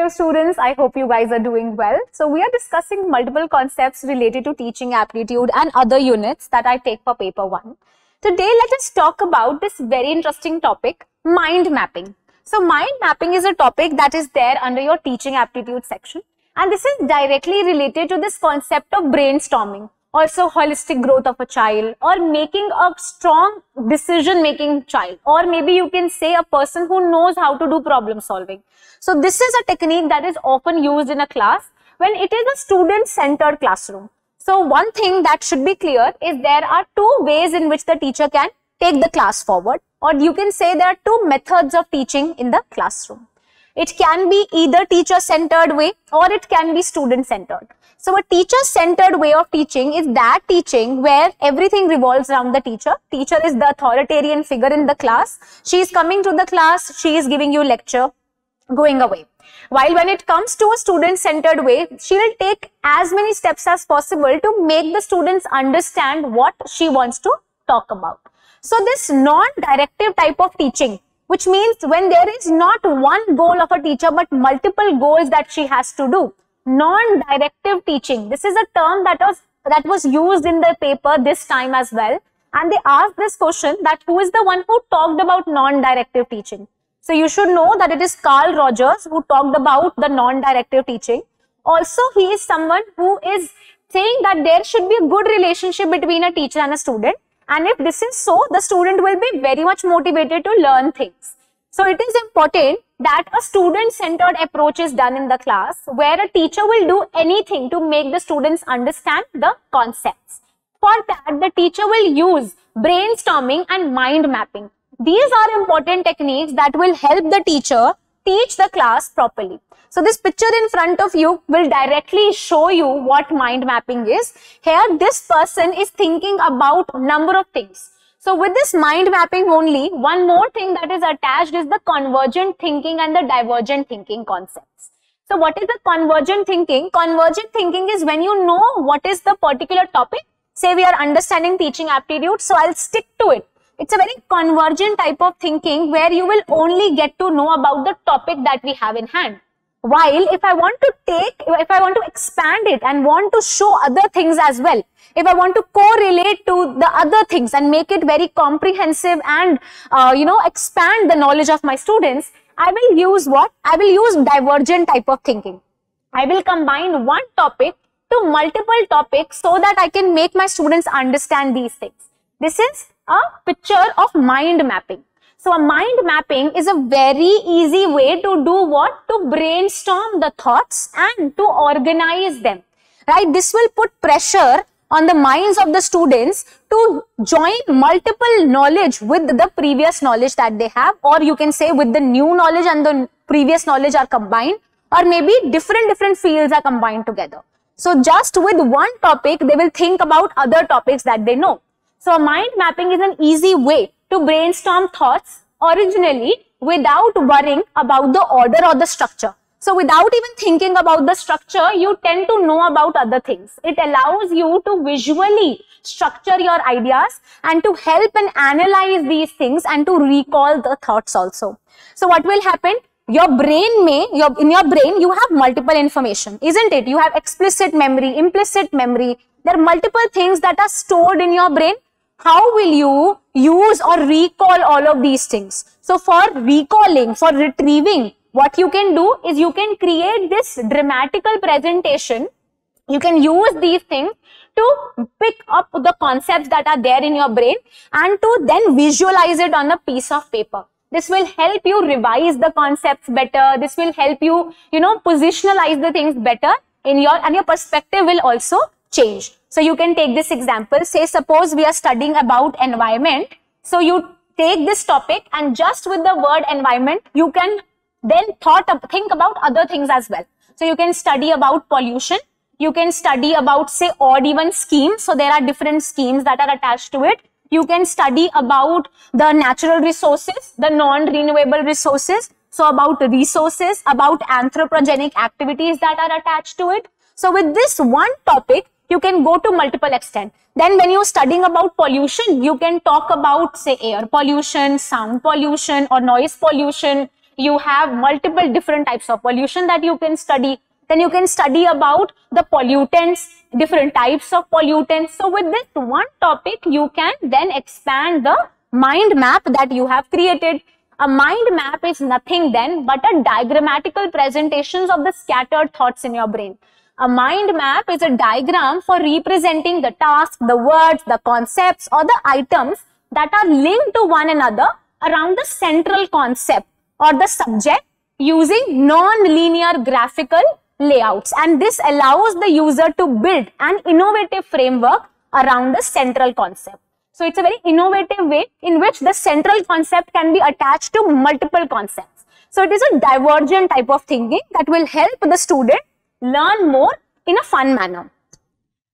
dear students, I hope you guys are doing well. So we are discussing multiple concepts related to teaching aptitude and other units that I take for paper 1. Today, let us talk about this very interesting topic, mind mapping. So mind mapping is a topic that is there under your teaching aptitude section. And this is directly related to this concept of brainstorming, also holistic growth of a child, or making a strong decision-making child, or maybe you can say a person who knows how to do problem solving. So this is a technique that is often used in a class when it is a student-centered classroom. So one thing that should be clear is there are two ways in which the teacher can take the class forward, or you can say there are two methods of teaching in the classroom. It can be either teacher-centered way or it can be student-centered. So a teacher-centered way of teaching is that teaching where everything revolves around the teacher. Teacher is the authoritarian figure in the class. She is coming to the class, she is giving you lecture, going away. While when it comes to a student-centered way, she will take as many steps as possible to make the students understand what she wants to talk about. So this non-directive type of teaching, which means when there is not one goal of a teacher but multiple goals that she has to do. Non-directive teaching. This is a term that was used in the paper this time as well. And they asked this question that who is the one who talked about non-directive teaching. So you should know that it is Carl Rogers who talked about the non-directive teaching. Also, he is someone who is saying that there should be a good relationship between a teacher and a student. And if this is so, the student will be very much motivated to learn things. So it is important that a student-centered approach is done in the class where a teacher will do anything to make the students understand the concepts. For that, the teacher will use brainstorming and mind mapping. These are important techniques that will help the teacher teach the class properly. So this picture in front of you will directly show you what mind mapping is. Here, this person is thinking about number of things. So with this mind mapping only, one more thing that is attached is the convergent thinking and the divergent thinking concepts. So what is the convergent thinking? Convergent thinking is when you know what is the particular topic. Say we are understanding teaching aptitude, so I'll stick to it. It's a very convergent type of thinking where you will only get to know about the topic that we have in hand. While if I want to expand it and want to show other things as well, if I want to correlate to the other things and make it very comprehensive and, expand the knowledge of my students, I will use what? I will use divergent type of thinking. I will combine one topic to multiple topics so that I can make my students understand these things. This is a picture of mind mapping. So a mind mapping is a very easy way to do what? To brainstorm the thoughts and to organize them, right? This will put pressure on the minds of the students to join multiple knowledge with the previous knowledge that they have, or you can say with the new knowledge and the previous knowledge are combined, or maybe different fields are combined together. So just with one topic, they will think about other topics that they know. So mind mapping is an easy way to brainstorm thoughts originally without worrying about the order or the structure. So without even thinking about the structure, you tend to know about other things. It allows you to visually structure your ideas and to help and analyze these things and to recall the thoughts also. So what will happen? In your brain, you have multiple information, isn't it? You have explicit memory, implicit memory. There are multiple things that are stored in your brain. How will you use or recall all of these things? So for recalling, for retrieving, what you can do is you can create this dramatical presentation. You can use these things to pick up the concepts that are there in your brain and to then visualize it on a piece of paper. This will help you revise the concepts better. This will help you, positionalize the things better and your perspective will also change. So you can take this example. Say suppose we are studying about environment. So you take this topic and just with the word environment, you can then think about other things as well. So you can study about pollution. You can study about say odd even schemes. So there are different schemes that are attached to it. You can study about the natural resources, the non-renewable resources. So about resources, about anthropogenic activities that are attached to it. So with this one topic, you can go to multiple extent. Then when you're studying about pollution, you can talk about say air pollution, sound pollution or noise pollution. You have multiple different types of pollution that you can study. Then you can study about the pollutants, different types of pollutants. So with this one topic, you can then expand the mind map that you have created. A mind map is nothing then but a diagrammatical presentations of the scattered thoughts in your brain. A mind map is a diagram for representing the task, the words, the concepts or the items that are linked to one another around the central concept or the subject using non-linear graphical layouts. And this allows the user to build an innovative framework around the central concept. So it's a very innovative way in which the central concept can be attached to multiple concepts. So it is a divergent type of thinking that will help the student learn more in a fun manner.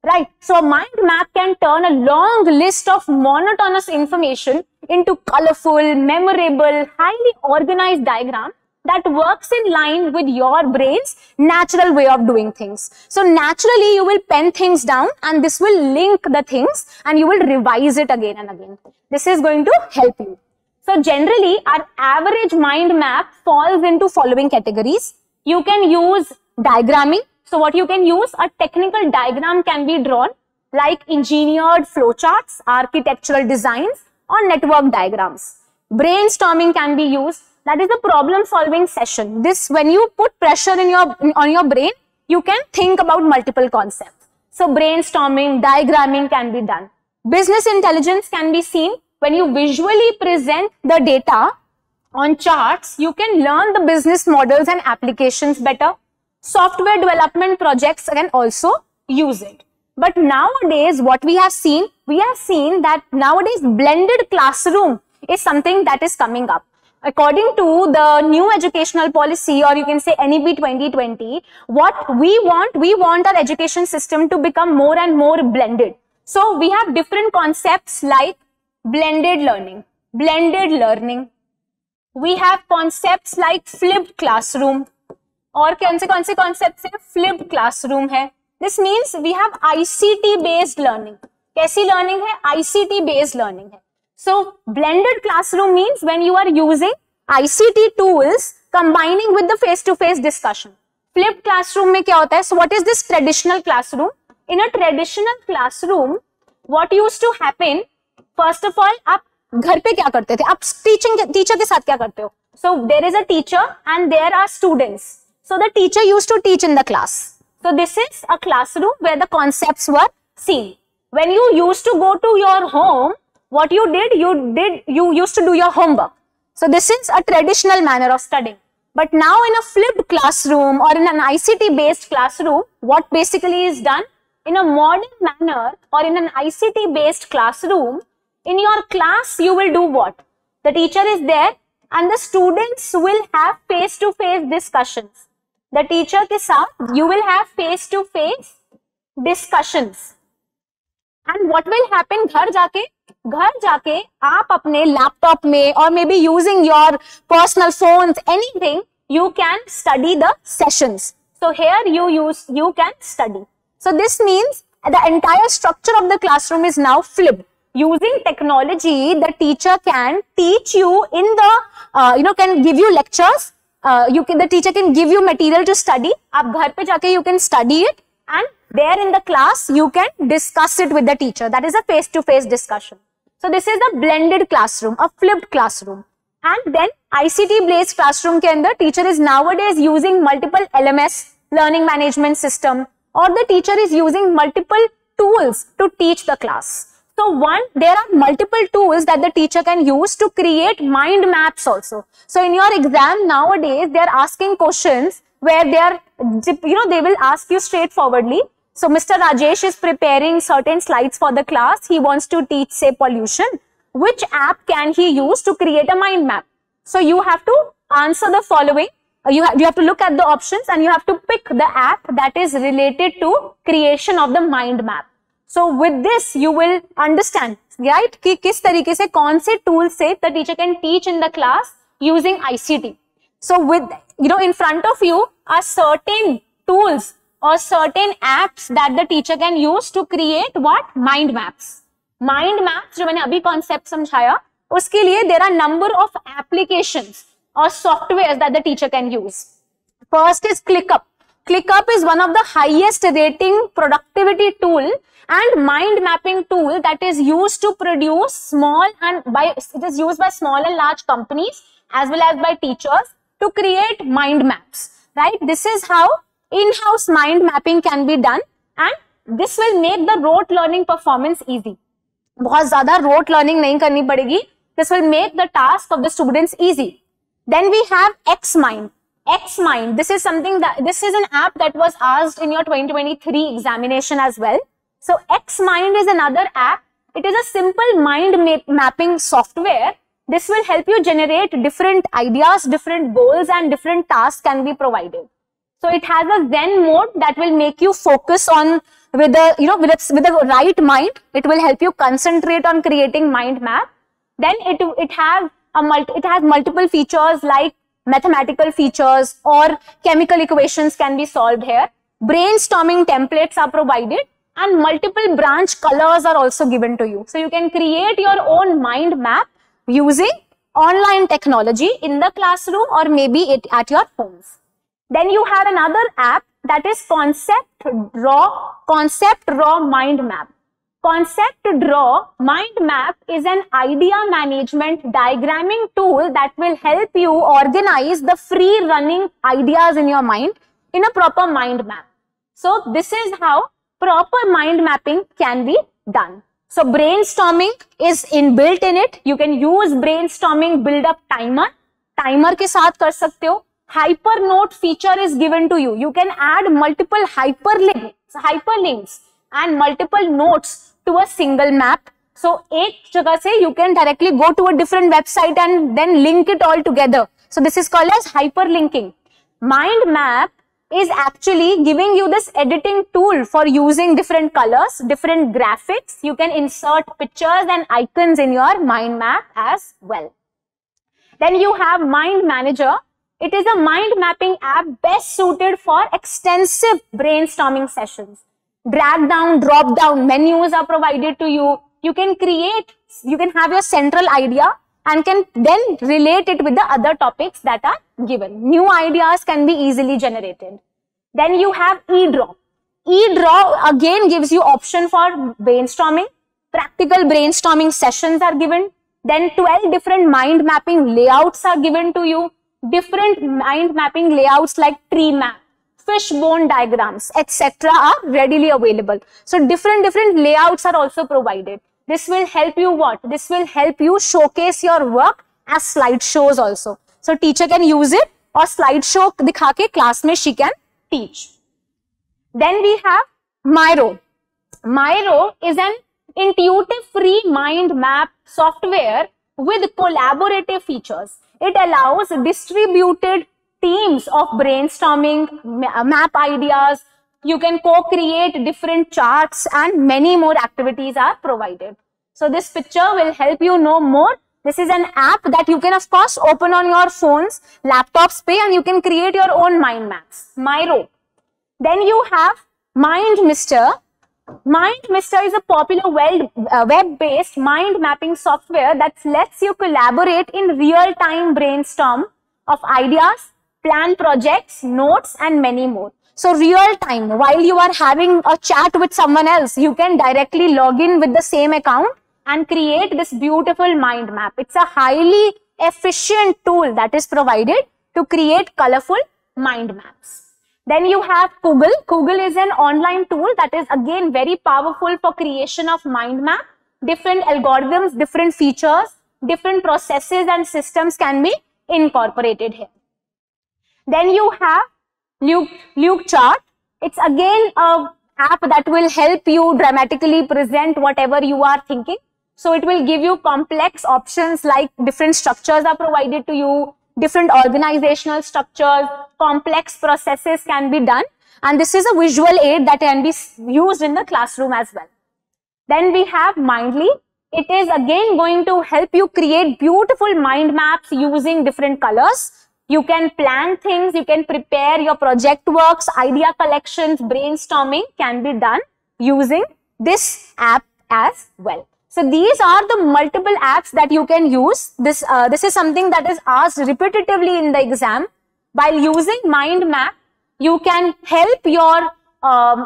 Right. So a mind map can turn a long list of monotonous information into colorful, memorable, highly organized diagram that works in line with your brain's natural way of doing things. So naturally you will pen things down and this will link the things and you will revise it again and again. This is going to help you. So generally our average mind map falls into following categories. You can use diagramming. So what you can use, a technical diagram can be drawn like engineered flowcharts, architectural designs or network diagrams. Brainstorming can be used. That is the problem solving session. This, when you put pressure on your brain, you can think about multiple concepts. So brainstorming, diagramming can be done. Business intelligence can be seen when you visually present the data on charts. You can learn the business models and applications better. Software development projects can also use it. But nowadays, what we have seen that nowadays blended classroom is something that is coming up. According to the new educational policy, or you can say NEP 2020, what we want our education system to become more and more blended. So we have different concepts like blended learning. We have concepts like flipped classroom. और कौन से concepts है? Flipped classroom है. This means we have ICT based learning. कैसी learning है? ICT based learning है. So blended classroom means when you are using ICT tools combining with the face-to-face discussion. Flipped classroom में क्या होता है? So what is this traditional classroom? In a traditional classroom, what used to happen? First of all, आप घर पे क्या करते थे? आप teacher के साथ क्या करते हो? So there is a teacher and there are students. So the teacher used to teach in the class. So this is a classroom where the concepts were seen. When you used to go to your home, what you did, you used to do your homework. So this is a traditional manner of studying. But now in a flipped classroom or in an ICT based classroom, what basically is done? In a modern manner or in an ICT based classroom, in your class you will do what? The teacher is there and the students will have face-to-face discussions. The teacher के साथ you will have face-to-face discussions. And what will happen? घर जाके आप अपने laptop में or maybe using your personal phones, anything, you can study the sessions. So here you can study. So this means the entire structure of the classroom is now flipped. Using technology, the teacher can teach you in the, can give you lectures. The teacher can give you material to study. आप घर पे जाके you can study it, and there in the class you can discuss it with the teacher. That is a face-to-face discussion. So this is the blended classroom, a flipped classroom. And then ICT based classroom के अंदर teacher is nowadays using multiple LMS, learning management system, or the teacher is using multiple tools to teach the class. So there are multiple tools that the teacher can use to create mind maps also. So in your exam nowadays, they are asking questions where they will ask you straightforwardly. So Mr. Rajesh is preparing certain slides for the class. He wants to teach, say, pollution. Which app can he use to create a mind map? So you have to answer the following. You have to look at the options and you have to pick the app that is related to creation of the mind map. So with this, you will understand, right, कि किस तरीके से कौन से tool से the teacher can teach in the class using ICT. So with, in front of you are certain tools or certain apps that the teacher can use to create what? Mind maps. Mind maps, जो मैंने अभी concept समझाया, उसके लिए there are number of applications. or softwares that the teacher can use. First is ClickUp. ClickUp is one of the highest rating productivity tool and mind mapping tool that is used to produce it is used by small and large companies as well as by teachers to create mind maps, right? This is how in-house mind mapping can be done, and this will make the rote learning performance easy. बहुत ज़्यादा rote learning नहीं करनी पड़ेगी. This will make the task of the students easy. Then we have XMind. XMind, this is an app that was asked in your 2023 examination as well. So XMind is another app. It is a simple mind mapping software. This will help you generate different ideas, different goals, and different tasks can be provided. So it has a Zen mode that will make you focus on with the right mind. It will help you concentrate on creating mind map. Then it has multiple features like mathematical features or chemical equations can be solved here. Brainstorming templates are provided and multiple branch colors are also given to you. So you can create your own mind map using online technology in the classroom or maybe at your homes. Then you have another app that is Concept Raw Mind Map. Concept Draw Mind Map is an idea management diagramming tool that will help you organize the free running ideas in your mind in a proper mind map. So this is how proper mind mapping can be done. So brainstorming is inbuilt in it. You can use brainstorming build up timer. Timer के साथ कर सकते हो. Hypernote feature is given to you. You can add multiple hyperlinks and multiple notes to a single map. So एक जगह से you can directly go to a different website and then link it all together. So this is called as hyperlinking. Mind map is actually giving you this editing tool for using different colors, different graphics. You can insert pictures and icons in your mind map as well. Then you have Mind Manager. It is a mind mapping app best suited for extensive brainstorming sessions. Drag down, drop down menus are provided to you. You can have your central idea and can then relate it with the other topics that are given. New ideas can be easily generated. Then you have eDraw. eDraw again gives you option for brainstorming. Practical brainstorming sessions are given. Then 12 different mind mapping layouts are given to you. Different mind mapping layouts like tree map, fishbone diagrams, etc. are readily available. So different layouts are also provided. This will help you what? This will help you showcase your work as slideshows also. So teacher can use it or slideshow दिखा के class में she can teach. Then we have Miro. Miro is an intuitive free mind map software with collaborative features. It allows distributed teams of brainstorming, map ideas. You can co-create different charts and many more activities are provided. So this picture will help you know more. This is an app that you can of course open on your phones, laptops पे, and you can create your own mind maps. Miro. Then you have MindMister. MindMister is a popular web-based mind mapping software that lets you collaborate in real-time brainstorm of ideas, plan projects, notes, and many more. So real time, while you are having a chat with someone else, you can directly log in with the same account and create this beautiful mind map. It's a highly efficient tool that is provided to create colorful mind maps. Then you have Google. Google is an online tool that is again very powerful for creation of mind map. Different algorithms, different features, different processes and systems can be incorporated here. Then you have Luke Chart. It's again an app that will help you dramatically present whatever you are thinking. So it will give you complex options like different structures are provided to you, different organizational structures, complex processes can be done. And this is a visual aid that can be used in the classroom as well. Then we have Mindly. It is again going to help you create beautiful mind maps using different colors. You can plan things, you can prepare your project works, idea collections, brainstorming can be done using this app as well. So these are the multiple apps that you can use. This is something that is asked repetitively in the exam. While using mind map, you can help your,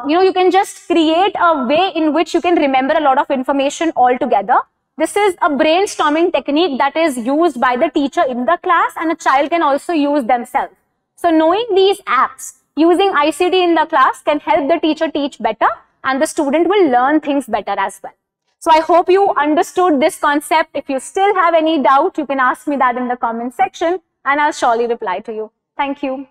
you can just create a way in which you can remember a lot of information altogether. This is a brainstorming technique that is used by the teacher in the class, and a child can also use themselves. So knowing these apps, using ICT in the class can help the teacher teach better, and the student will learn things better as well. So I hope you understood this concept. If you still have any doubt, you can ask me that in the comment section and I'll surely reply to you. Thank you.